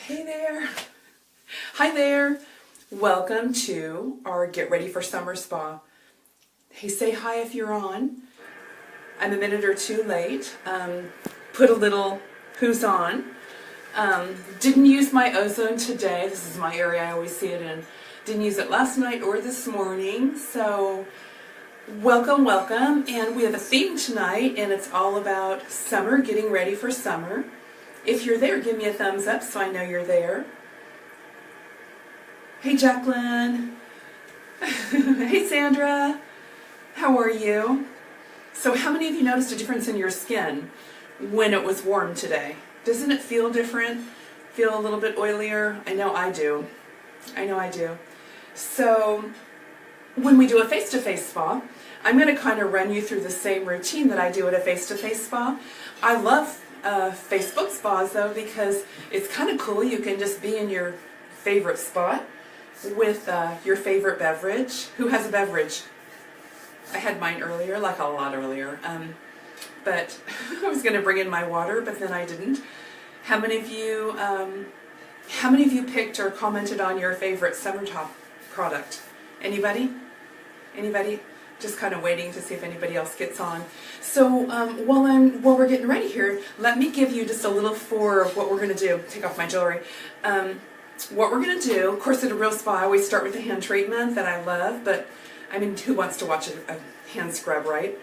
Hey there. Hi there. Welcome to our Get Ready for Summer Spa. Hey, say hi if you're on. I'm a minute or two late. Put a little who's on. Didn't use my ozone today. This is my area I always see it in. Didn't use it last night or this morning. So welcome, welcome. And we have a theme tonight, and it's all about summer, getting ready for summer. If you're there, give me a thumbs up so I know you're there. Hey, Jacqueline. Hey, Sandra. How are you? So how many of you noticed a difference in your skin when it was warm today? Doesn't it feel different? Feel a little bit oilier? I know I do. I know I do. So when we do a face-to-face spa, I'm going to kind of run you through the same routine that I do at a face-to-face spa. I love Facebook spas though, because it's kind of cool. You can just be in your favorite spot with your favorite beverage. Who has a beverage? I had mine earlier, like a lot earlier. But I was going to bring in my water, but then I didn't. How many of you picked or commented on your favorite summer top product? Anybody? Anybody? Just kind of waiting to see if anybody else gets on. So while we're getting ready here, let me give you just a little for of what we're going to do. Take off my jewelry. What we're going to do, of course, at a real spa, I always start with the hand treatment that I love, but I mean, who wants to watch a hand scrub, right?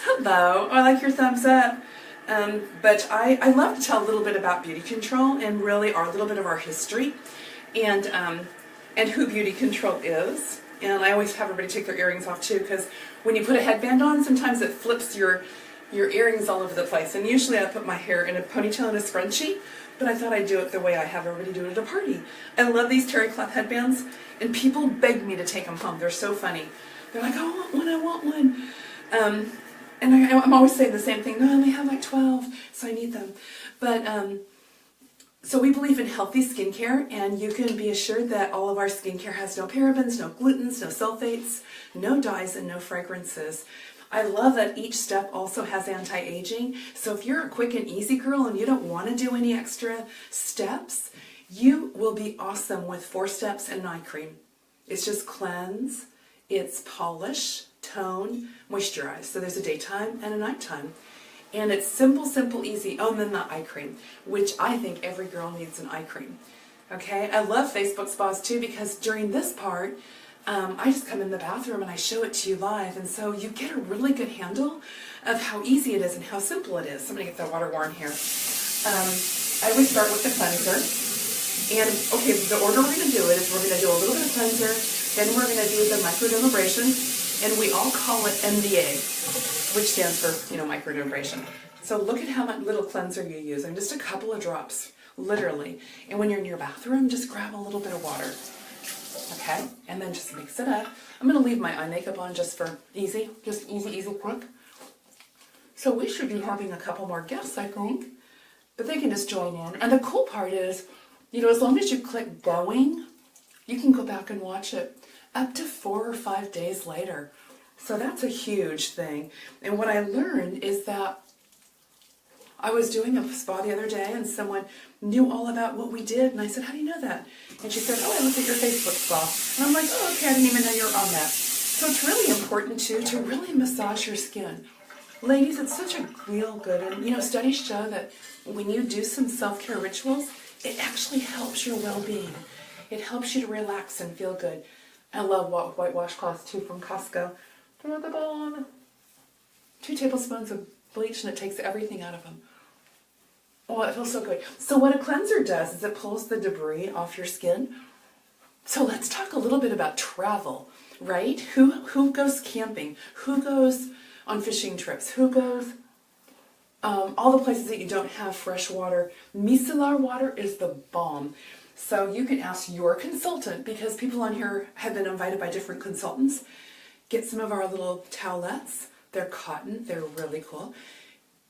Hello, I like your thumbs up. But I love to tell a little bit about beauty control and really a little bit of our history and who beauty control is. And I always have everybody take their earrings off too, because when you put a headband on, sometimes it flips your earrings all over the place. And usually I put my hair in a ponytail and a scrunchie, but I thought I'd do it the way I have everybody do it at a party. I love these terry cloth headbands, and people beg me to take them home. They're so funny. They're like, I want one, I want one. And I'm always saying the same thing. No, I only have like 12, so I need them. But so we believe in healthy skincare, and you can be assured that all of our skincare has no parabens, no glutens, no sulfates, no dyes, and no fragrances. I love that each step also has anti-aging. So if you're a quick and easy girl and you don't want to do any extra steps, you will be awesome with 4 steps and an eye cream. It's just cleanse, it's polish, tone, moisturize. So there's a daytime and a nighttime. And it's simple, simple, easy. Oh, and then the eye cream, which I think every girl needs an eye cream. Okay, I love Facebook spas too, because during this part, I just come in the bathroom and I show it to you live, and so you get a really good handle of how easy it is and how simple it is. So I'm going to get the water warm here. I always start with the cleanser. And okay, the order we're going to do it is we're going to do a little bit of cleanser, then we're going to do the Microderm Abraision, and we all call it MDA, which stands for, Microderm Abraision. So look at how much little cleanser you use, and just a couple of drops, literally. And when you're in your bathroom, just grab a little bit of water, okay? And then just mix it up. I'm going to leave my eye makeup on just for easy, quick. So we should be having a couple more guests, I think, but they can just join in. And the cool part is, as long as you click going, you can go back and watch it up to 4 or 5 days later. So that's a huge thing. And what I learned is that I was doing a spa the other day and someone knew all about what we did. And I said, how do you know that? And she said, oh, I looked at your Facebook spa. And I'm like, oh, okay, I didn't even know you were on that. So it's really important, too, to really massage your skin. Ladies, it's such a real good. And, studies show that when you do some self-care rituals, it actually helps your well-being. It helps you to relax and feel good. I love white washcloths, too, from Costco. They're at the bottom. 2 tablespoons of bleach, and it takes everything out of them. Oh, it feels so good. So what a cleanser does is it pulls the debris off your skin. So let's talk a little bit about travel, right? Who goes camping? Who goes on fishing trips? Who goes all the places that you don't have fresh water? Micellar water is the bomb. So you can ask your consultant, because people on here have been invited by different consultants. Get some of our little towelettes. They're cotton. They're really cool.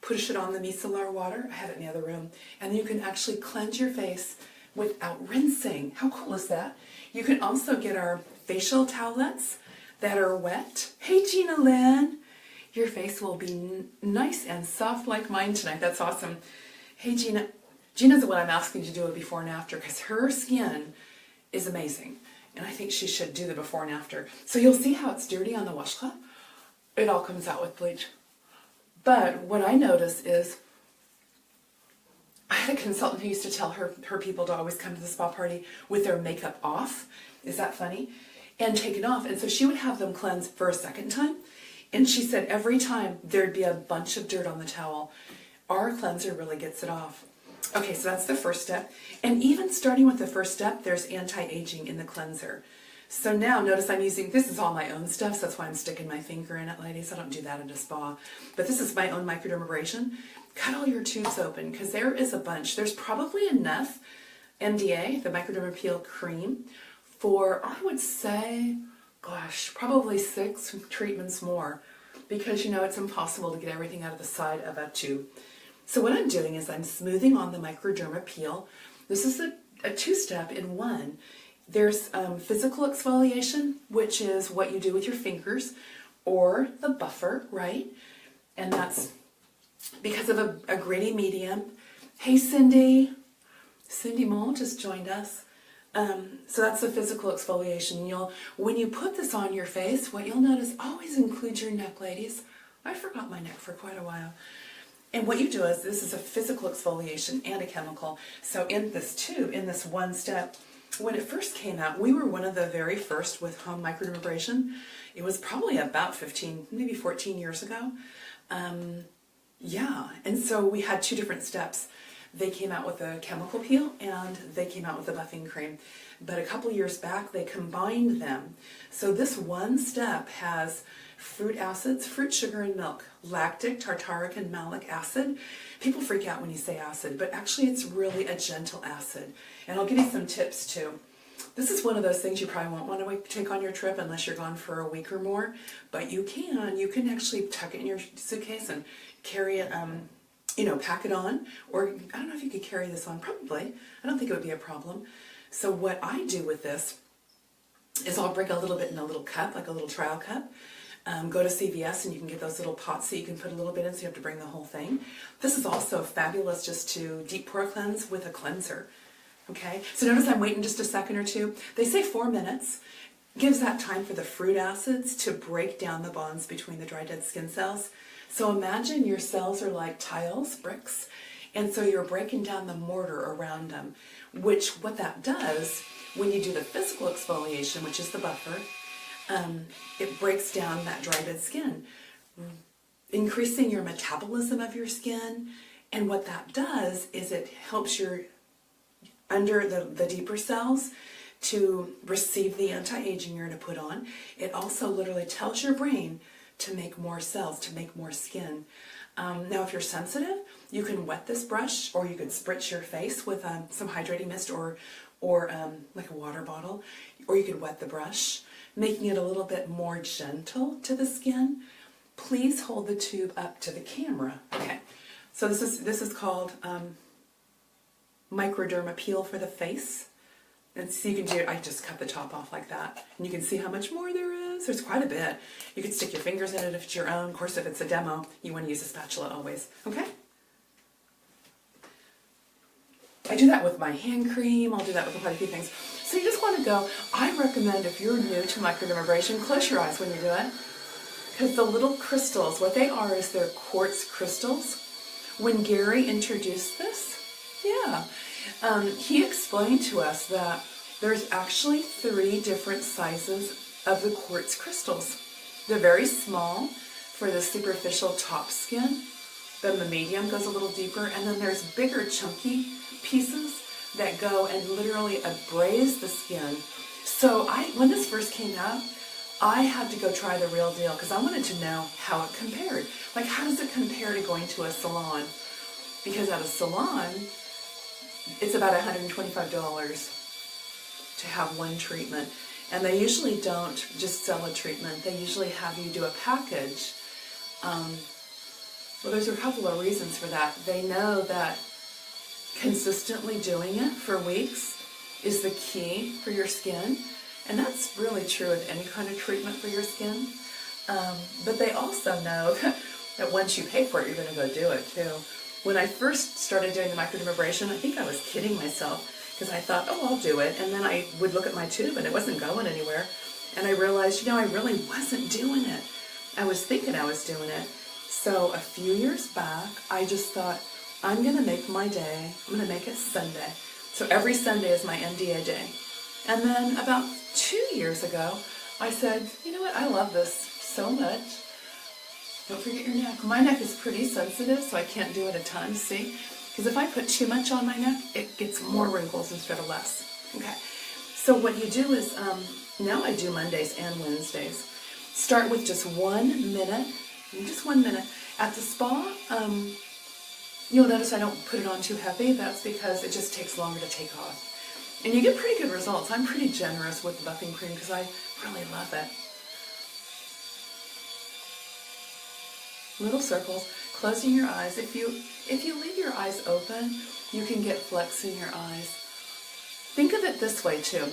Push it on the micellar water. I have it in the other room. And you can actually cleanse your face without rinsing. How cool is that? You can also get our facial towelettes that are wet. Hey, Gina Lynn. Your face will be nice and soft like mine tonight. That's awesome. Hey, Gina. Gina's the one I'm asking to do a before and after because her skin is amazing. And I think she should do the before and after. So you'll see how it's dirty on the washcloth. It all comes out with bleach. But what I notice is, I had a consultant who used to tell her people to always come to the spa party with their makeup off. Is that funny? And take it off. And so she would have them cleanse for a second time. And she said every time there'd be a bunch of dirt on the towel. Our cleanser really gets it off. Okay, so that's the first step. And even starting with the first step, there's anti-aging in the cleanser. So now notice I'm using, this is all my own stuff, so that's why I'm sticking my finger in it, ladies. I don't do that in a spa. But this is my own Microderm Abraision. Cut all your tubes open because there is a bunch. There's probably enough MDA, the Microderm Peel cream, for, I would say, gosh, probably 6 treatments more because, you know, it's impossible to get everything out of the side of a tube. So what I'm doing is I'm smoothing on the Microderm Peel. This is a two-step in one. There's physical exfoliation, which is what you do with your fingers, or the buffer, right? And that's because of a gritty medium. Hey, Cindy. Cindy Mole just joined us. So that's the physical exfoliation. When you put this on your face, what you'll notice, always include your neck, ladies. I forgot my neck for quite a while. And what you do is, this is a physical exfoliation and a chemical. So in this tube, in this one step, when it first came out, we were one of the very first with home Microderm Abraision. It was probably about 15, maybe 14 years ago. Yeah, and so we had 2 different steps. They came out with a chemical peel and they came out with a buffing cream. But a couple years back, they combined them. So this one step has fruit acids, fruit, sugar, and milk, lactic, tartaric, and malic acid. People freak out when you say acid, but actually it's really a gentle acid. And I'll give you some tips too. This is one of those things you probably won't want to take on your trip unless you're gone for a week or more, but you can actually tuck it in your suitcase and carry it, you know, pack it on, or I don't know if you could carry this on, probably. I don't think it would be a problem. So what I do with this is I'll bring a little bit in a little cup, like a little trial cup. Go to CVS and you can get those little pots that you can put a little bit in, so you have to bring the whole thing. This is also fabulous just to deep pore cleanse with a cleanser. Okay, so notice I'm waiting just a second or two. They say 4 minutes. Gives that time for the fruit acids to break down the bonds between the dry dead skin cells. So imagine your cells are like tiles, bricks, and so you're breaking down the mortar around them, which what that does when you do the physical exfoliation, which is the buffer, it breaks down that dry dead skin, increasing your metabolism of your skin. And what that does is it helps your under the deeper cells to receive the anti-aging you're to put on. It also literally tells your brain to make more cells, to make more skin. Now if you're sensitive, you can wet this brush, or you could spritz your face with some hydrating mist or like a water bottle, or you could wet the brush, making it a little bit more gentle to the skin. Please hold the tube up to the camera. Okay, so this is called Microderm Peel for the face. And so you can do, I just cut the top off like that. And you can see how much more there is. There's quite a bit. You can stick your fingers in it if it's your own. Of course, if it's a demo, you want to use a spatula always. Okay? I do that with my hand cream. I'll do that with quite a few things. So you just want to go, I recommend if you're new to Microderm Abraision, close your eyes when you do it. Because the little crystals, what they are is they're quartz crystals. When Gary introduced this, he explained to us that there's actually 3 different sizes of the quartz crystals. They're very small for the superficial top skin. Then the medium goes a little deeper, and then there's bigger chunky pieces that go and literally abrase the skin. So when this first came out, I had to go try the real deal because I wanted to know how it compared. Like, how does it compare to going to a salon? Because at a salon, it's about $125 to have one treatment. And they usually don't just sell a treatment. They usually have you do a package. Well, there's a couple of reasons for that. They know that consistently doing it for weeks is the key for your skin. And that's really true with any kind of treatment for your skin. But they also know that once you pay for it, you're going to go do it too. When I first started doing the microderm abrasion, I think I was kidding myself because I thought, oh, I'll do it. And then I would look at my tube and it wasn't going anywhere. And I realized, I really wasn't doing it. I was thinking I was doing it. So a few years back, I just thought, I'm going to make my day, I'm going to make it Sunday. So every Sunday is my MDA day. And then about 2 years ago, I said, you know what, I love this so much. Don't forget your neck. My neck is pretty sensitive, so I can't do it a ton, see? Because if I put too much on my neck, it gets more wrinkles instead of less. Okay, so what you do is, now I do Mondays and Wednesdays. Start with just 1 minute, just 1 minute. At the spa, you'll notice I don't put it on too heavy. That's because it just takes longer to take off. And you get pretty good results. I'm pretty generous with the buffing cream because I really love it. Little circles, closing your eyes. If you leave your eyes open, you can get flecks in your eyes. Think of it this way too.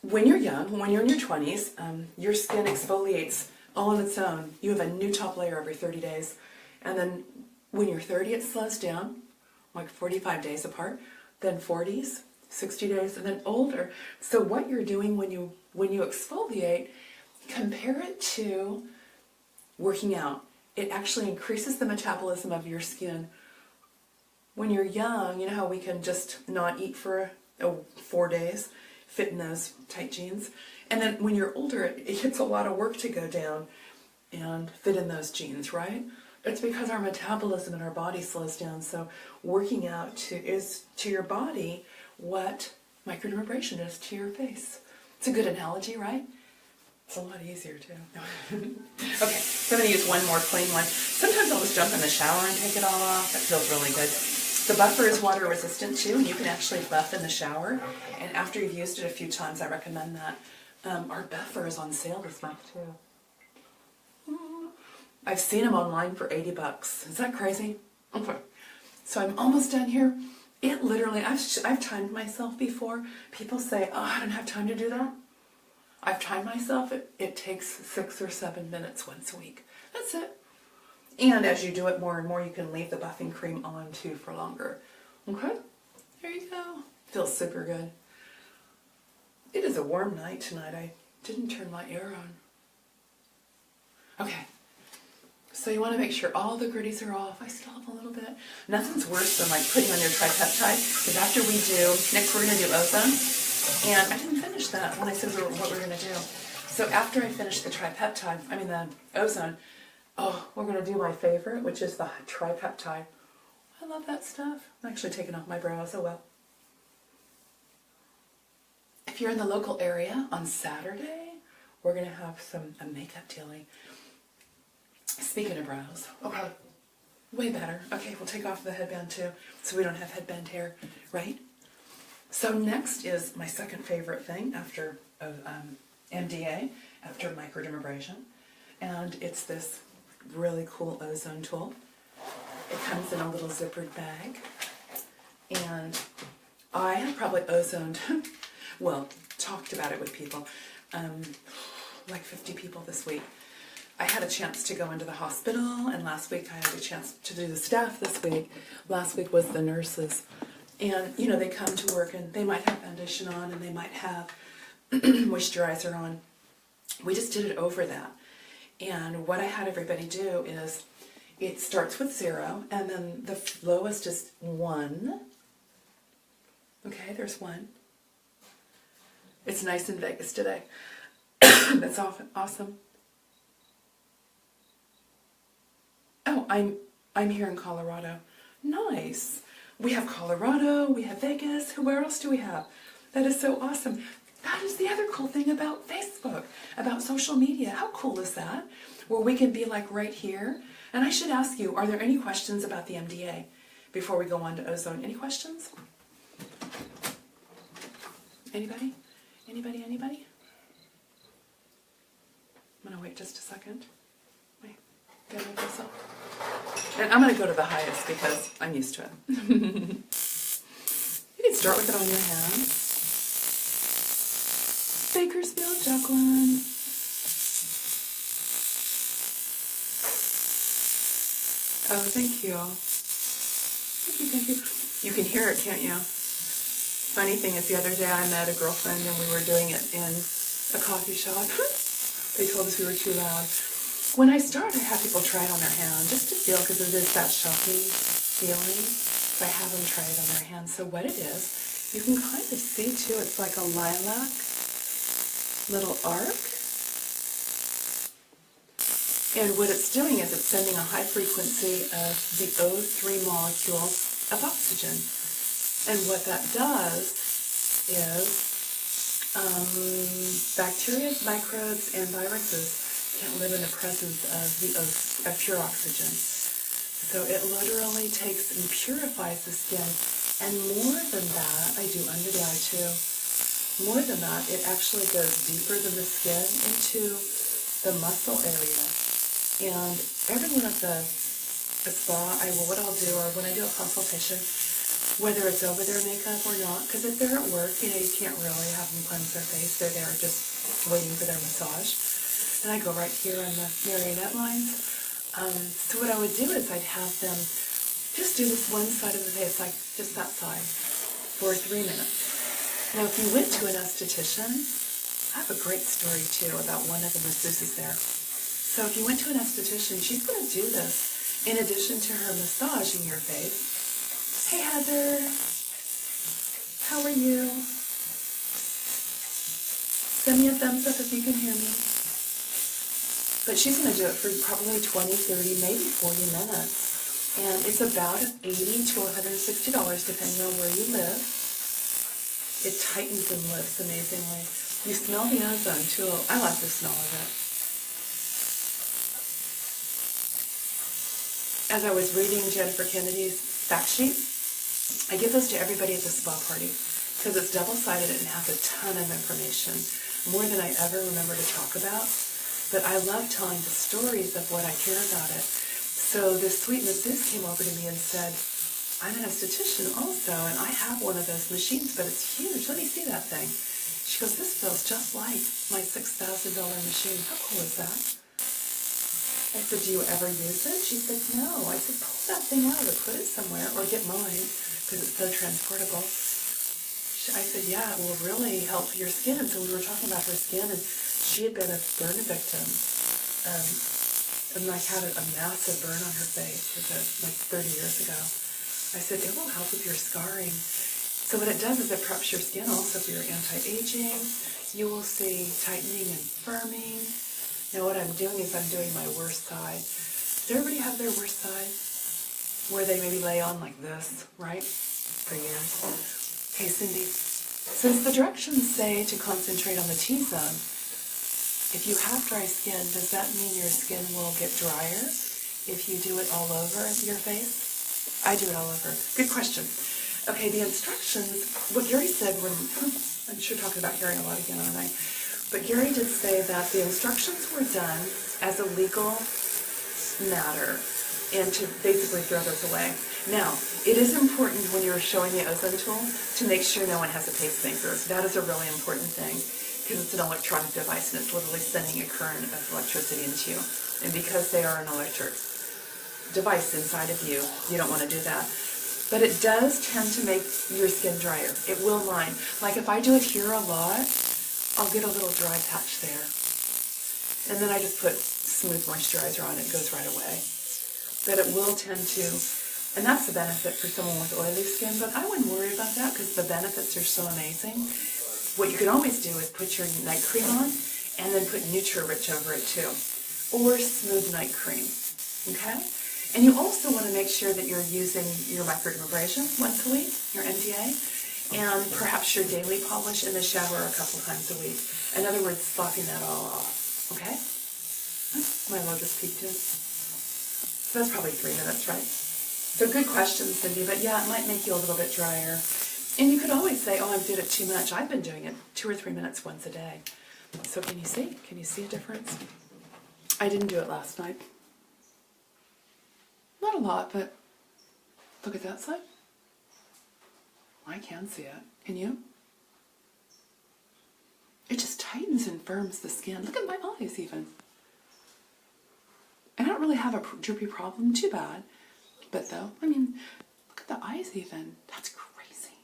When you're young, when you're in your 20s, your skin exfoliates all on its own. You have a new top layer every 30 days. And then when you're 30, it slows down, like 45 days apart, then 40s, 60 days, and then older. So what you're doing when you exfoliate, compare it to working out. It actually increases the metabolism of your skin. When you're young, you know how we can just not eat for 4 days, fit in those tight jeans? And then when you're older, it gets a lot of work to go down and fit in those jeans, right? It's because our metabolism in our body slows down. So working out is to your body what microderm abrasion is to your face. It's a good analogy, right? It's a lot easier too. Okay, so I'm going to use one more clean one. Sometimes I'll just jump in the shower and take it all off. That feels really good. The buffer is water resistant too, and you can actually buff in the shower. And after you've used it a few times, I recommend that. Our buffer is on sale this month too. I've seen them online for 80 bucks. Is that crazy? Okay. So I'm almost done here. It literally, I've timed myself before. People say, oh, I don't have time to do that. I've timed myself. It takes 6 or 7 minutes once a week. That's it. And as you do it more and more, you can leave the buffing cream on too for longer. Okay? There you go. Feels super good. It is a warm night tonight. I didn't turn my air on. Okay. So you want to make sure all the gritties are off. I still have a little bit. Nothing's worse than like putting on your tripeptide, because after we do, next we're going to do ozone. And I didn't finish that when I said what we're going to do. So after I finish the the ozone, we're going to do my favorite, which is the tripeptide. I love that stuff. I'm actually taking off my brows, oh well. If you're in the local area on Saturday, we're going to have a makeup dealing. Speaking of brows, okay, way better. Okay, we'll take off the headband too, so we don't have headband hair, right? So next is my second favorite thing after MDA, after microderm abrasion, and it's this really cool ozone tool. It comes in a little zippered bag, and I have probably ozoned, well, talked about it with people, like 50 people this week. I had a chance to go into the hospital, and last week I had a chance to do the staff this week. Last week was the nurses. And, they come to work and they might have foundation on and they might have moisturizer on. We just did it over that. And what I had everybody do is, it starts with 0, and then the lowest is 1. Okay, there's 1. It's nice in Vegas today. That's awesome. Oh, I'm here in Colorado. Nice. We have Colorado, we have Vegas. Where else do we have? That is so awesome. That is the other cool thing about Facebook, about social media. How cool is that? Where we can be like right here. And I should ask you, are there any questions about the MDA before we go on to ozone? Any questions? Anybody? Anybody? Anybody? I'm going to wait just a second. Wait. Get my this up. And I'm going to go to the highest because I'm used to it. You can start with it on your hand. Bakersfield, Jacqueline. Oh, thank you. Thank you, thank you. You can hear it, can't you? Funny thing is, the other day I met a girlfriend and we were doing it in a coffee shop. They told us we were too loud. When I start, I have people try it on their hand just to feel, because it is that shocking feeling. So I have them try it on their hand. So what it is, you can kind of see too, it's like a lilac little arc. And what it's doing is it's sending a high frequency of the O3 molecules of oxygen. And what that does is bacteria, microbes, and viruses can't live in the presence of pure oxygen. So it literally takes and purifies the skin. And more than that, I do under the eye too. More than that, it actually goes deeper than the skin into the muscle area. And everyone at the spa, what I'll do, or when I do a consultation, whether it's over their makeup or not, because if they're at work, you can't really have them cleanse their face. They're there just waiting for their massage. And I go right here on the marionette lines. So what I would do is I'd have them just do this one side of the face, like just that side, for 3 minutes. Now, if you went to an esthetician, I have a great story too about one of the masseuses there. So if you went to an esthetician, she's going to do this in addition to her massaging your face. Hey Heather, how are you? Send me a thumbs up if you can hear me. But she's going to do it for probably 20, 30, maybe 40 minutes. And it's about $80 to $160 depending on where you live. It tightens and lifts amazingly. You smell the Ozone Tool. I like the smell of it. As I was reading Jennifer Kennedy's fact sheet, I give those to everybody at the spa party because it's double-sided and has a ton of information, more than I ever remember to talk about. But I love telling the stories of what I hear about it. So this sweet masseuse came over to me and said, I'm an esthetician also, and I have one of those machines, but it's huge. Let me see that thing. She goes, this feels just like my $6,000 machine. How cool is that? I said, do you ever use it? She said, no. I said, pull that thing out or put it somewhere, or get mine, because it's so transportable. I said, yeah, it will really help your skin. And so we were talking about her skin, and she had been a burn victim. And like had a massive burn on her face like 30 years ago. I said, it will help with your scarring. So what it does is it preps your skin also for your anti-aging. You will see tightening and firming. Now what I'm doing is I'm doing my worst side. Does everybody have their worst side? Where they maybe lay on like this, right? For years. Okay, Cindy, since the directions say to concentrate on the T-zone, if you have dry skin, does that mean your skin will get drier if you do it all over your face? I do it all over. Good question. Okay, the instructions, what Gary said when, I'm sure talking about Gary a lot again, aren't I? But Gary did say that the instructions were done as a legal matter and to basically throw those away. Now, it is important when you're showing the Ozone Tool to make sure no one has a pacemaker. That is a really important thing because it's an electronic device and it's literally sending a current of electricity into you. And because they are an electric device inside of you, you don't want to do that. But it does tend to make your skin drier. It will line. Like if I do it here a lot, I'll get a little dry patch there. And then I just put smooth moisturizer on it. It goes right away. But it will tend to, and that's the benefit for someone with oily skin, but I wouldn't worry about that because the benefits are so amazing. What you can always do is put your night cream on and then put Nutri-Rich over it too. Or smooth night cream. Okay? And you also want to make sure that you're using your Microderm Abraision once a week, your MDA, and perhaps your daily polish in the shower a couple times a week. In other words, slopping that all off. Okay? My lotus peaked in. So that's probably 3 minutes, right? So good question, Cindy, but yeah, it might make you a little bit drier. And you could always say, oh, I did it too much. I've been doing it 2 or 3 minutes once a day. So can you see? Can you see a difference? I didn't do it last night. Not a lot, but look at that side. I can see it. Can you? It just tightens and firms the skin. Look at my eyes even. I don't really have a droopy problem, too bad. bit though. I mean, look at the eyes even. That's crazy.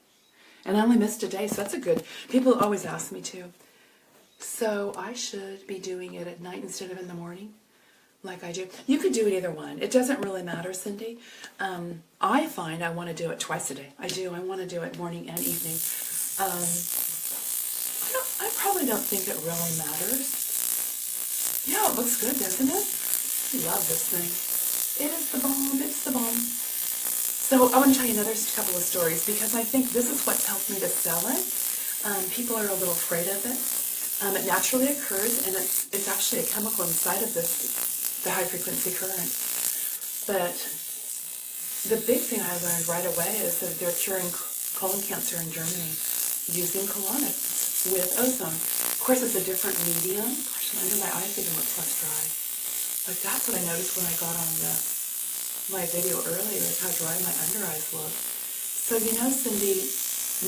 And I only missed a day, so that's a good. People always ask me to. So I should be doing it at night instead of in the morning, like I do. You could do it either one. It doesn't really matter, Cindy. I find I want to do it twice a day. I do. I want to do it morning and evening. I probably don't think it really matters. Yeah, it looks good, doesn't it? I love this thing. It is the bomb. It's the bomb. So I want to tell you another couple of stories because I think this is what's helped me to sell it. People are a little afraid of it. It naturally occurs, and it's actually a chemical inside of this, the high-frequency current. But the big thing I learned right away is that they're curing colon cancer in Germany using colonic with ozone. Of course, it's a different medium. Gosh, under my eyes even looks less dry. Like that's what I noticed when I got on my video earlier, is how dry my under eyes look. So you know, Cindy,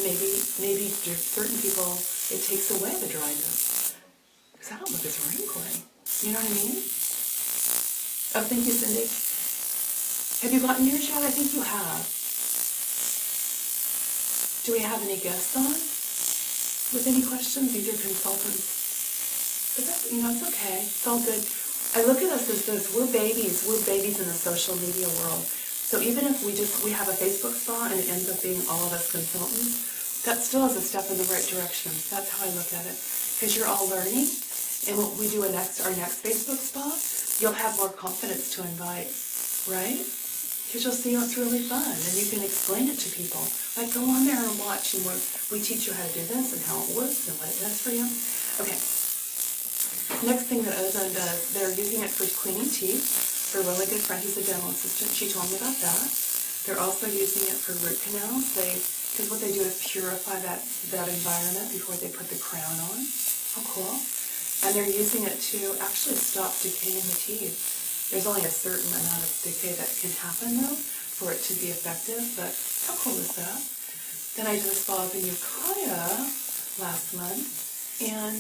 maybe certain people, it takes away the dryness. Because I don't look as wrinkly. You know what I mean? Oh, thank you, Cindy. Have you gotten yours yet? I think you have. Do we have any guests on? With any questions? These are consultants. But that's, it's okay. It's all good. I look at us as this. We're babies. We're babies in the social media world. So even if we have a Facebook spot and it ends up being all of us consultants, that still is a step in the right direction. That's how I look at it. Because you're all learning. And when we do our next Facebook spot, you'll have more confidence to invite, right? Because you'll see it's really fun, and you can explain it to people. Like, go on there and watch, and we teach you how to do this and how it works and what it does for you. Okay. Next thing that Ozone does, they're using it for cleaning teeth. For a really good friend who's a dental assistant, she told me about that. They're also using it for root canals. Because what they do is purify that environment before they put the crown on. How cool. And they're using it to actually stop decay in the teeth. There's only a certain amount of decay that can happen, though, for it to be effective, but how cool is that? Then I did a spa in Ukiah last month, and,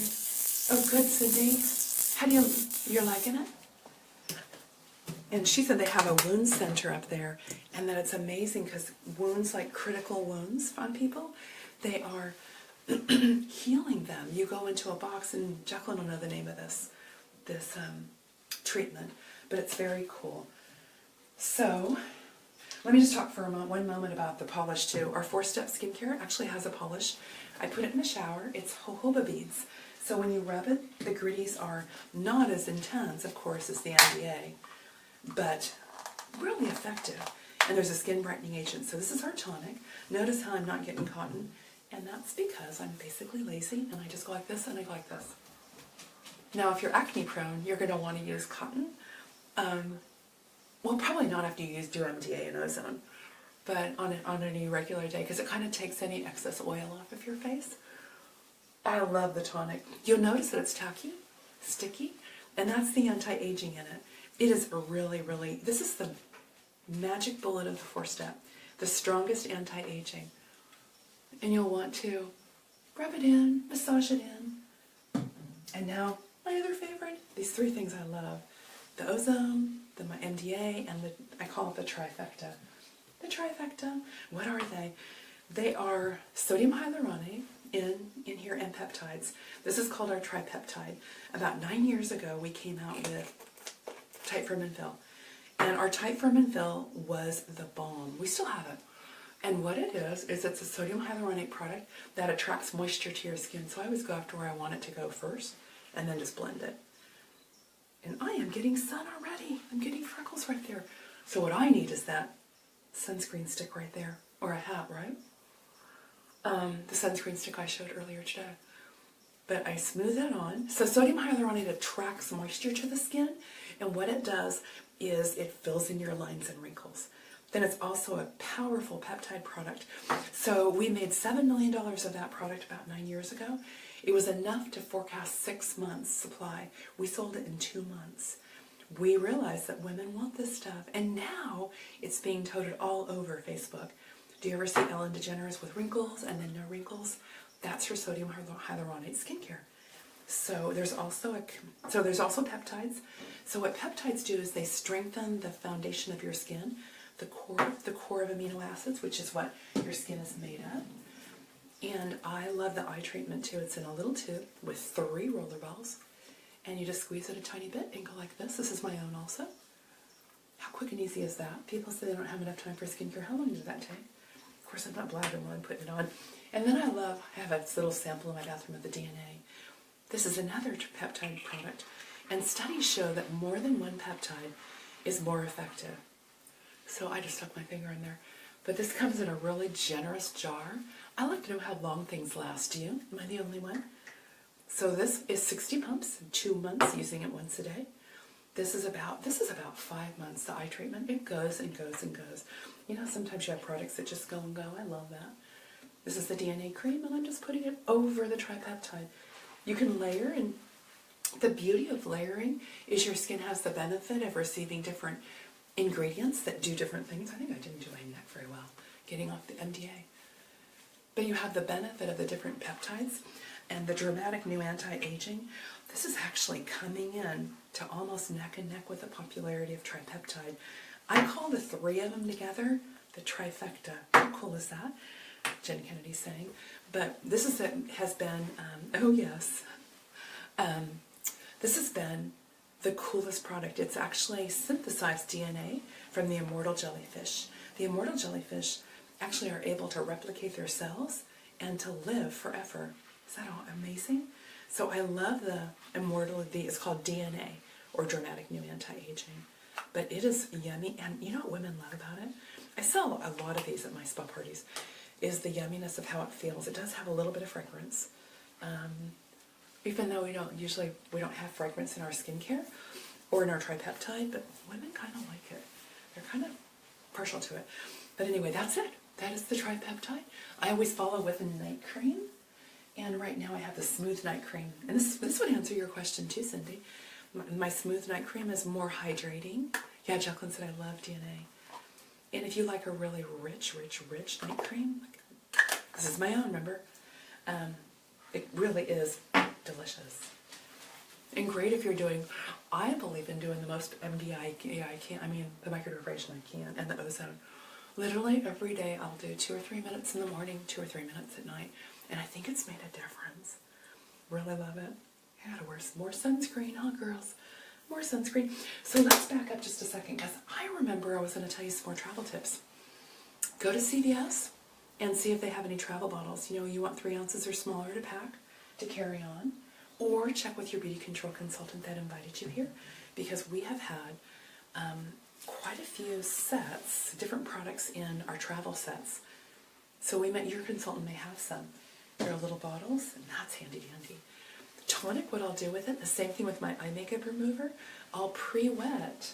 oh, good, Cindy. You're liking it? And she said they have a wound center up there, and that it's amazing because wounds, like critical wounds on people, they are healing them. You go into a box, and Jacqueline will know the name of this treatment, but it's very cool. So let me just talk for one moment about the polish too. Our 4-step skincare actually has a polish. I put it in the shower. It's jojoba beads. So when you rub it, the gritties are not as intense, of course, as the MDA, but really effective. And there's a skin brightening agent. So this is our tonic. Notice how I'm not getting cotton. And that's because I'm basically lazy, and I just go like this and I go like this. Now, if you're acne prone, you're going to want to use cotton. Well, probably not after you do MDA and ozone, but on any regular day, because it kind of takes any excess oil off of your face. I love the tonic. You'll notice that it's tacky, sticky, and that's the anti-aging in it. It is really, really, this is the magic bullet of the 4-step, the strongest anti-aging. And you'll want to rub it in, massage it in. And now, my other favorite, these 3 things I love. The ozone, my MDA, and I call it the trifecta. The trifecta, what are they? They are sodium hyaluronate in here and peptides. This is called our tripeptide. About 9 years ago, we came out with Tight Firm and Fill. And our Tight Firm and Fill was the bomb. We still have it. And what it is it's a sodium hyaluronate product that attracts moisture to your skin. So I always go after where I want it to go first, and then just blend it. And I am getting sun already. I'm getting freckles right there. So what I need is that sunscreen stick right there. Or a hat, right? The sunscreen stick I showed earlier today. But I smooth it on. So sodium hyaluronate attracts moisture to the skin. And what it does is it fills in your lines and wrinkles. Then it's also a powerful peptide product. So we made $7 million of that product about 9 years ago. It was enough to forecast 6 months supply. We sold it in 2 months. We realized that women want this stuff, and now it's being touted all over Facebook. Do you ever see Ellen DeGeneres with wrinkles and then no wrinkles? That's her sodium hyaluronate skincare. So there's also peptides. So what peptides do is they strengthen the foundation of your skin. the core of amino acids, which is what your skin is made of. And I love the eye treatment too. It's in a little tube with 3 roller balls. And you just squeeze it a tiny bit and go like this. This is my own also. How quick and easy is that? People say they don't have enough time for skincare. How long does that take? Of course, I'm not blabbering while I'm putting it on. And then I have a little sample in my bathroom of the DNA. This is another peptide product. And studies show that more than one peptide is more effective. So I just stuck my finger in there. But this comes in a really generous jar. I like to know how long things last. Do you? Am I the only one? So this is 60 pumps, 2 months using it once a day. This is about 5 months, the eye treatment. It goes and goes and goes. You know, sometimes you have products that just go and go. I love that. This is the DNA cream, and I'm just putting it over the tripeptide. You can layer, and the beauty of layering is your skin has the benefit of receiving different ingredients that do different things. I think I didn't do my neck very well, getting off the MDA. But you have the benefit of the different peptides and the dramatic new anti-aging. This is actually coming in to almost neck and neck with the popularity of tripeptide. I call the 3 of them together the trifecta. How cool is that? Jen Kennedy's saying. But this has been, oh yes, this has been the coolest product. It's actually synthesized DNA from the immortal jellyfish. The immortal jellyfish actually are able to replicate their cells and to live forever. Is that all amazing? So I love the immortal, it's called DNA, or dramatic new anti-aging. But it is yummy, and you know what women love about it? I sell a lot of these at my spa parties, is the yumminess of how it feels. It does have a little bit of fragrance. Even though we don't have fragrance in our skincare or in our tripeptide, but women kind of like it. They're kind of partial to it. But anyway, that's it. That is the tripeptide. I always follow with a night cream, and right now I have the smooth night cream. And this would answer your question too, Cindy. My smooth night cream is more hydrating. Yeah, Jacqueline said I love DNA. And if you like a really rich night cream, this is my own, remember? It really is delicious. And great if you're doing, I believe in doing the most MDA I can, the Microderm Abraision I can, and the Ozone. Literally every day I'll do 2 or 3 minutes in the morning, 2 or 3 minutes at night, and I think it's made a difference. Really love it. I gotta wear some more sunscreen, huh girls? More sunscreen. So let's back up just a second, because I remember I was going to tell you some more travel tips. Go to CVS and see if they have any travel bottles. You know, you want 3 ounces or smaller to pack, to carry on. Or check with your beauty control consultant that invited you here, because we have had quite a few sets, different products in our travel sets. So your consultant may have some. They're little bottles, and that's handy dandy. Tonic, what I'll do with it, the same thing with my eye makeup remover, I'll pre-wet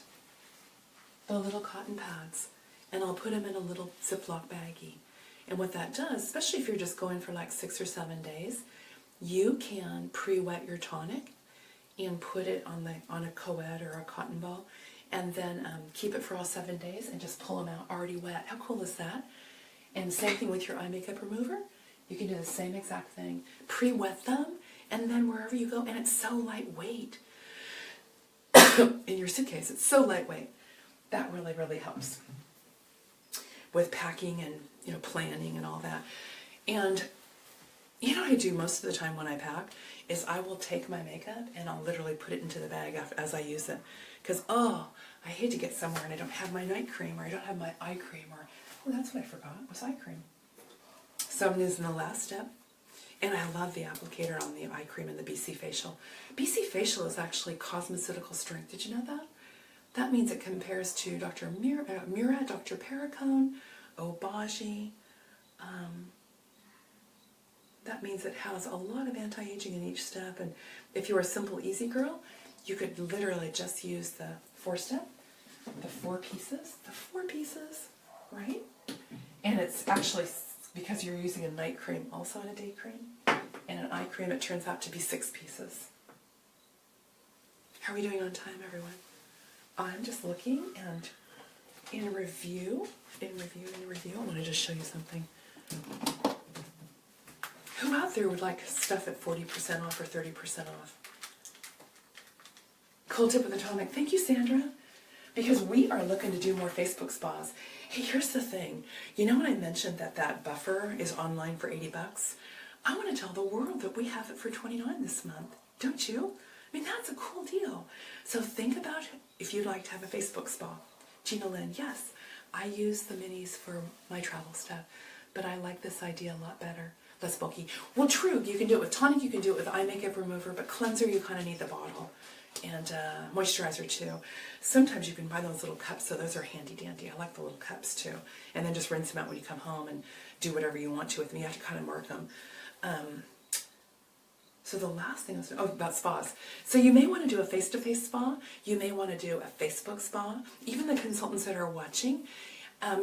the little cotton pads, and I'll put them in a little Ziploc baggie. And what that does, especially if you're just going for like 6 or 7 days, you can pre-wet your tonic and put it on a co-ed or a cotton ball, and then keep it for all 7 days and just pull them out already wet. How cool is that? And same thing with your eye makeup remover. You can do the same exact thing. Pre-wet them, and then wherever you go, and it's so lightweight. In your suitcase, it's so lightweight. That really, really helps with packing and, you know, planning and all that. And you know what I do most of the time when I pack is I will take my makeup and I'll literally put it into the bag as I use it. Because, I hate to get somewhere and I don't have my night cream, or I don't have my eye cream, or, oh, that's what I forgot, was eye cream. So I'm using the last step. And I love the applicator on the eye cream and the BC Facial. BC Facial is actually cosmeceutical strength. Did you know that? That means it compares to Dr. Murad, Dr. Perricone, Obagi. That means it has a lot of anti-aging in each step. And if you're a simple, easy girl, you could literally just use the 4-step, the 4 pieces, right? And it's actually, because you're using a night cream, also in a day cream, and an eye cream, it turns out to be 6 pieces. How are we doing on time, everyone? I'm just looking, and in review, I want to just show you something. Who out there would like stuff at 40% off or 30% off? Cool tip of the tonic. Thank you, Sandra. because we are looking to do more Facebook spas. Hey, here's the thing. You know when I mentioned that buffer is online for 80 bucks? I want to tell the world that we have it for 29 this month. Don't you? I mean, that's a cool deal. So think about if you'd like to have a Facebook spa. Gina Lynn, yes, I use the minis for my travel stuff, but I like this idea a lot better. Less bulky. Well, true, you can do it with tonic, you can do it with eye makeup remover, but cleanser, you kind of need the bottle. And moisturizer too. Sometimes you can buy those little cups, so those are handy dandy. I like the little cups too. And then just rinse them out when you come home and do whatever you want to with them. You have to kind of mark them. So the last thing was, about spas. So you may want to do a face-to-face spa. You may want to do a Facebook spa. Even the consultants that are watching,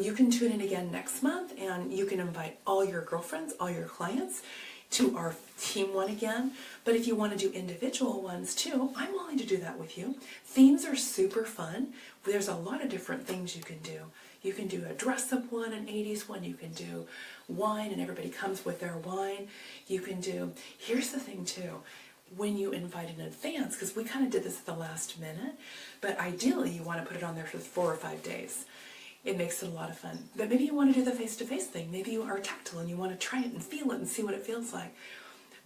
you can tune in again next month, and you can invite all your girlfriends, all your clients to our team one again. But if you want to do individual ones too, I'm willing to do that with you. Themes are super fun. There's a lot of different things you can do. You can do a dress-up one, an 80s one. You can do wine, and everybody comes with their wine. You can do, here's the thing too, when you invite in advance, because we kind of did this at the last minute, but ideally you want to put it on there for 4 or 5 days. It makes it a lot of fun. But maybe you want to do the face-to-face thing. Maybe you are tactile and you want to try it and feel it and see what it feels like.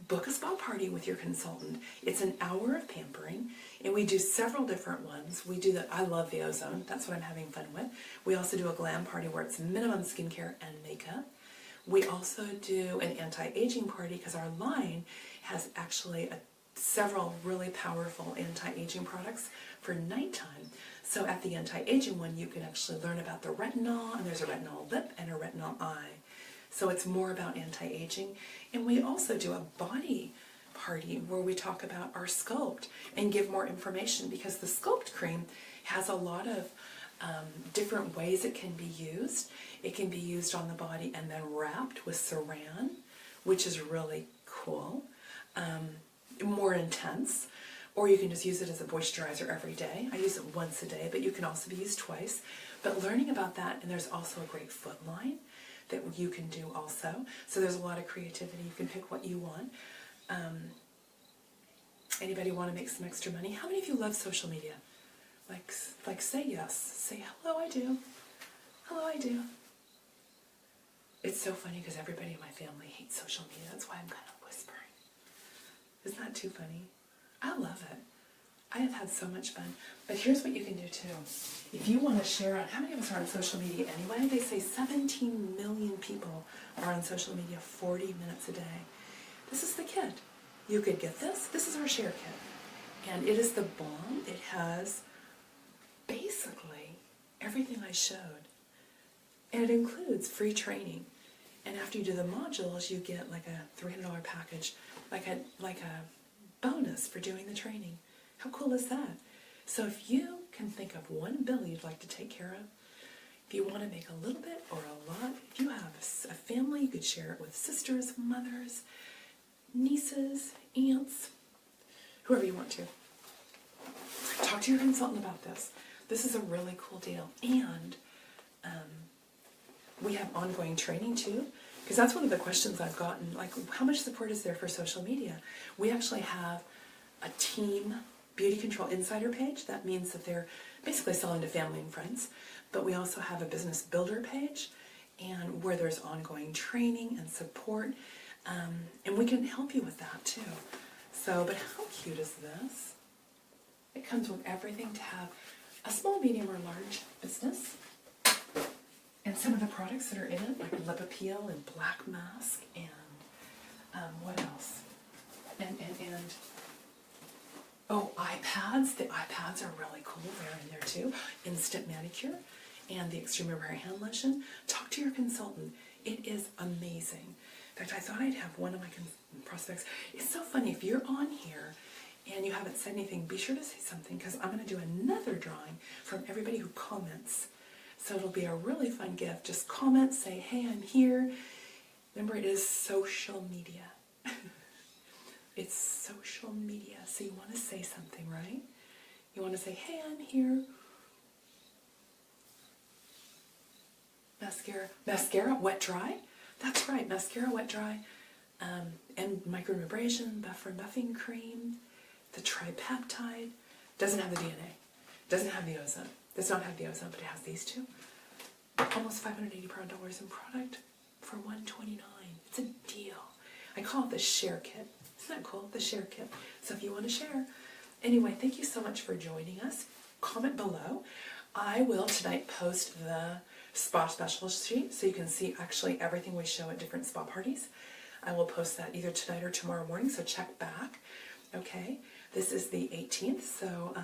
Book a spa party with your consultant. It's an hour of pampering, and we do several different ones. We do I love the Ozone. That's what I'm having fun with. We also do a glam party where it's minimum skincare and makeup. We also do an anti-aging party because our line has actually several really powerful anti-aging products for nighttime. So at the anti-aging one, you can actually learn about the retinol, and there's a retinol lip and a retinol eye. So it's more about anti-aging. And we also do a body party where we talk about our Sculpt and give more information, because the Sculpt cream has a lot of different ways it can be used. It can be used on the body and then wrapped with saran, which is really cool, more intense. Or you can just use it as a moisturizer every day. I use it once a day, but you can also be used twice. But learning about that, and there's also a great foot line that you can do also. So there's a lot of creativity. You can pick what you want. Anybody want to make some extra money? How many of you love social media? Like say yes. Say, hello, I do. Hello, I do. It's so funny because everybody in my family hates social media. That's why I'm kind of whispering. Isn't that too funny? I love it. I have had so much fun. But here's what you can do too. If you want to share on, how many of us are on social media anyway? They say 17 million people are on social media 40 minutes a day. This is the kit. You could get this. This is our share kit. And it is the bomb. It has basically everything I showed. And it includes free training. And after you do the modules, you get like a $300 package, like a bonus for doing the training. How cool is that? So if you can think of one bill you'd like to take care of, if you want to make a little bit or a lot, if you have a family, you could share it with sisters, mothers, nieces, aunts, whoever you want to. Talk to your consultant about this. This is a really cool deal. And we have ongoing training too, because that's one of the questions I've gotten, like, how much support is there for social media? We actually have a team beauty control insider page. That means that they're basically selling to family and friends. But we also have a business builder page, and where there's ongoing training and support, and we can help you with that too. So, but how cute is this? It comes with everything to have a small, medium, or large business. And some of the products that are in it, like lip appeal and black mask, and what else? And oh, iPads. The iPads are really cool. They're in there too. Instant manicure and the extreme rare hand lotion. Talk to your consultant. It is amazing. In fact, I thought I'd have one of my prospects. It's so funny. If you're on here and you haven't said anything, be sure to say something, because I'm going to do another drawing from everybody who comments. So it'll be a really fun gift. Just comment, say, hey, I'm here. Remember, it is social media. It's social media. So you want to say something, right? You want to say, hey, I'm here. Mascara, wet, dry. That's right, mascara, wet, dry. And Microderm Abraision, buffer and buffing cream. The tripeptide. Doesn't have the DNA. Doesn't have the ozone. Does not have the ozone, but it has these two. Almost $580 in product for $129. It's a deal. I call it the share kit. Isn't that cool? The share kit. So if you want to share. Anyway, thank you so much for joining us. Comment below. I will tonight post the spa special sheet so you can see actually everything we show at different spa parties. I will post that either tonight or tomorrow morning, so check back. Okay, this is the 18th, so,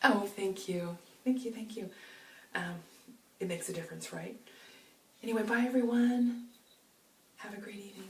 oh, thank you. Thank you, thank you. It makes a difference, right? Anyway, bye everyone. Have a great evening.